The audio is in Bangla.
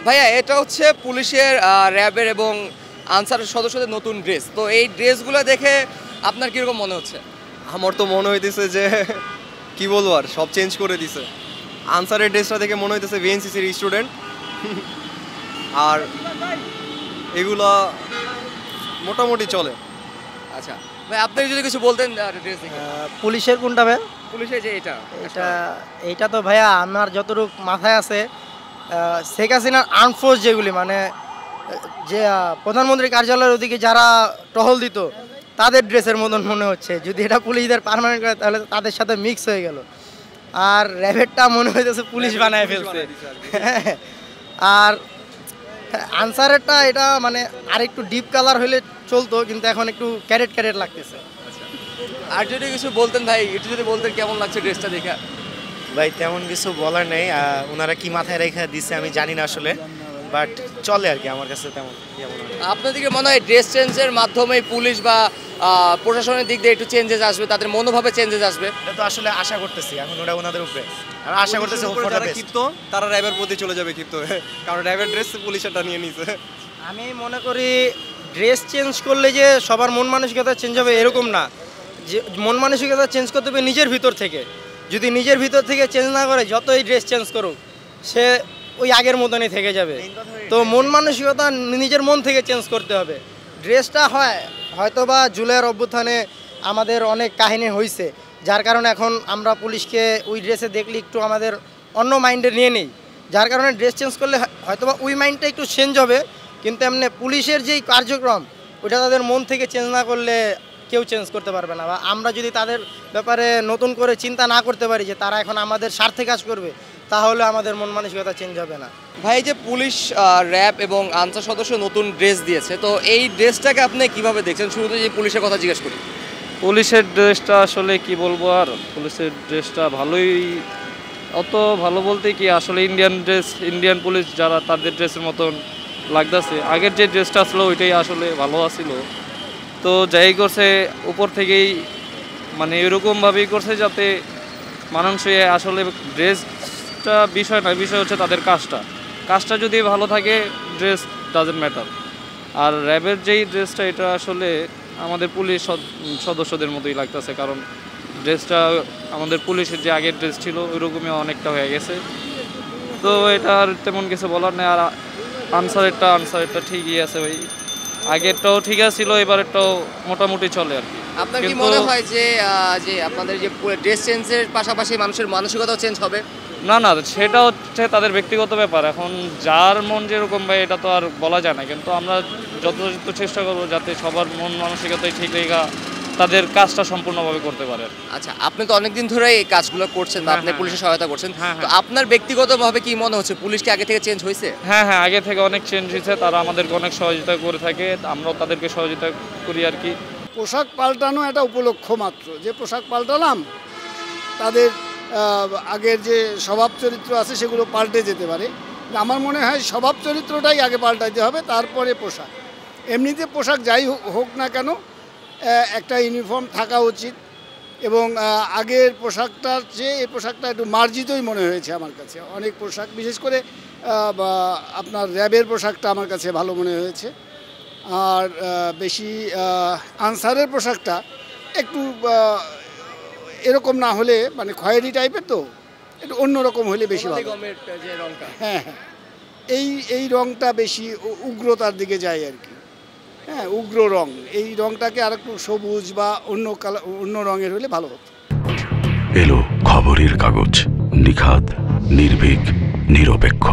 ভাইয়া এটা হচ্ছে পুলিশের র্যাবের এবং আনসারের সদস্যদের নতুন ড্রেস, তো এই ড্রেসগুলো দেখে আপনার কীরকম মনে হচ্ছে? আমার তো মনে হইতেছে যে কি বলবো, আর সব চেঞ্জ করে দিছে। আনসারের ড্রেসটা দেখে মনে হইতেছে ভিএনসিসির স্টুডেন্ট, আর এগুলা মোটামুটি চলে। আচ্ছা ভাই, আপনি যদি কিছু বলতেন ড্রেস দেখে। পুলিশের কোনটা ভাই? পুলিশের যে এইটা তো ভাইয়া আমার যতটুকু মাথায় আছে, শেখ হাসিনার আর্মফোর্স যেগুলি মানে যে প্রধানমন্ত্রী কার্যালয়ের ওদিকে যারা টহল দিত তাদের ড্রেসের মতন মনে হচ্ছে। যদি এটা পুলিশদের পার্মানেন্ট করে তাহলে তাদের সাথে মিক্স হয়ে গেল। আর র্যাবেরটা মনে হইতেছে পুলিশ বানায় ফেলছে। আর আনসারেরটা এটা মানে আর একটু ডিপ কালার হইলে চলতো, কিন্তু এখন একটু ক্যারেট ক্যারেট লাগতেছে। আর যদি কিছু বলতেন ভাই, একটু যদি বলতেন কেমন লাগছে ড্রেসটা দেখা? ভাই তেমন কিছু বলার নেই, ওনারা কি মাথায় রেখে দিচ্ছে আমি জানি না আসলে, বাট চলে আর কি। আমার কাছে তেমন আপনাদেরকে মনে হয় ড্রেস চেঞ্জের মাধ্যমে পুলিশ বা প্রশাসনের দিক দিয়ে একটু চেঞ্জেস আসবে, তাদের মনোভাবে চেঞ্জেস আসবে? এটা তো আসলে আশা করতেছি, এখন ওটা ওনাদের উপরে। আমি আশা করতেছি ক্ষিপ্ত তারা র্যাবের প্রতি চলে যাবে ক্ষিপ্ত, কারণ র্যাবের ড্রেস পুলিশেরটা নিয়ে নিছে। আমি মনে করি ড্রেস চেঞ্জ করলে যে সবার মন মানসিকতা চেঞ্জ হবে এরকম না। যে মন মানসিকতা চেঞ্জ করতে হবে নিজের ভিতর থেকে। যদি নিজের ভিতর থেকে চেঞ্জ না করে যতই ড্রেস চেঞ্জ করুক, সে ওই আগের মতনই থেকে যাবে। তো মন মানসিকতা নিজের মন থেকে চেঞ্জ করতে হবে। ড্রেসটা হয়তোবা জুলাইয়ের অভ্যুত্থানে আমাদের অনেক কাহিনী হয়েছে, যার কারণে এখন আমরা পুলিশকে ওই ড্রেসে দেখলে একটু আমাদের অন্য মাইন্ডে নিয়ে নিই, যার কারণে ড্রেস চেঞ্জ করলে হয়তোবা ওই মাইন্ডটা একটু চেঞ্জ হবে। কিন্তু এমনি পুলিশের যেই কার্যক্রম ওটা তাদের মন থেকে চেঞ্জ না করলে কেউ চেঞ্জ করতে পারবে না। বা আমরা যদি তাদের ব্যাপারে নতুন করে চিন্তা না করতে পারি যে তারা এখন আমাদের স্বার্থে কাজ করবে, তাহলে আমাদের মন মানসিকতা চেঞ্জ হবে না। ভাই যে পুলিশ র্যাব এবং আনসার সদস্য নতুন ড্রেস দিয়েছে, তো এই ড্রেসটাকে আপনি কিভাবে দেখছেন? শুরুতে যে পুলিশের কথা জিজ্ঞেস করি। পুলিশের ড্রেসটা আসলে কি বলবো, আর পুলিশের ড্রেসটা ভালোই, অত ভালো বলতে কি আসলে ইন্ডিয়ান পুলিশ যারা তাদের ড্রেসের মতন লাগতেছে। আগের যে ড্রেসটা আসলো ওইটাই আসলে ভালো আছিল। তো যাই করছে উপর থেকেই মানে এরকমভাবেই করছে যাতে মানুষে আসলে ড্রেসটা বিষয় না, বিষয় হচ্ছে তাদের কাজটা যদি ভালো থাকে ড্রেস ডাজেন্ট ম্যাটার। আর র্যাবের যেই ড্রেসটা এটা আসলে আমাদের পুলিশ সদস্যদের মতোই লাগতেছে, কারণ ড্রেসটা আমাদের পুলিশের যে আগের ড্রেস ছিল ওইরকমই অনেকটা হয়ে গেছে। তো এটা আর তেমন কিছু বলার নেই। আর আনসারেরটা ঠিকই আছে, ওই আগেরটাও ঠিক ছিল, এবারেরটাও মোটামুটি চলে আর কি। আপনার কি মনে হয় যে আপনাদের যে ড্রেস চেঞ্জের পাশাপাশি মানুষের মানসিকতাও চেঞ্জ হবে? না, সেটা হচ্ছে তাদের ব্যক্তিগত ব্যাপার। এখন যার মন যেরকম ভাই এটা তো আর বলা যায় না, কিন্তু আমরা যথাযথ চেষ্টা করবো যাতে সবার মন মানসিকতাই ঠিক রেখে তাদের কাজটা সম্পূর্ণভাবে করতে পারে। আচ্ছা, আপনি তো অনেকদিন ধরে এই কাজগুলো করছেন বা আপনি পুলিশের সহায়তা করছেন, তো আপনার ব্যক্তিগতভাবে কি মনে হচ্ছে পুলিশ কি আগে থেকে চেঞ্জ হয়েছে? হ্যাঁ, আগে থেকে অনেক চেঞ্জ হয়েছে। তারা আমাদেরকে অনেক সহযোগিতা করে থাকে, আমরাও তাদেরকে সহযোগিতা করি আর কি। পোশাক পাল্টানো একটা উপলক্ষ মাত্র, যে পোশাক পাল্টালাম তাদের আগের যে স্বভাব চরিত্র আছে সেগুলো পাল্টে যেতে পারে। আমার মনে হয় স্বভাব চরিত্রটাই আগে পাল্টাইতে হবে, তারপরে পোশাক। এমনিতে পোশাক যাই হোক না কেন একটা ইউনিফর্ম থাকা উচিত, এবং আগের পোশাকটার চেয়ে এই পোশাকটা একটু মার্জিতই মনে হয়েছে আমার কাছে। অনেক পোশাক, বিশেষ করে আপনার র্যাবের পোশাকটা আমার কাছে ভালো মনে হয়েছে। আর বেশি আনসারের পোশাকটা একটু এরকম না হলে, মানে খয়েরি টাইপের, তো একটু অন্যরকম হলে বেশি ভালো। হ্যাঁ, এই রঙটা বেশি উগ্রতার দিকে যায় আর কি। হ্যাঁ, উগ্র রং, এই রংটাকে আর একটু সবুজ বা অন্য রঙের হলে ভালো হতো। এলো খবরের কাগজ, নিখাদ, নির্ভীক, নিরপেক্ষ।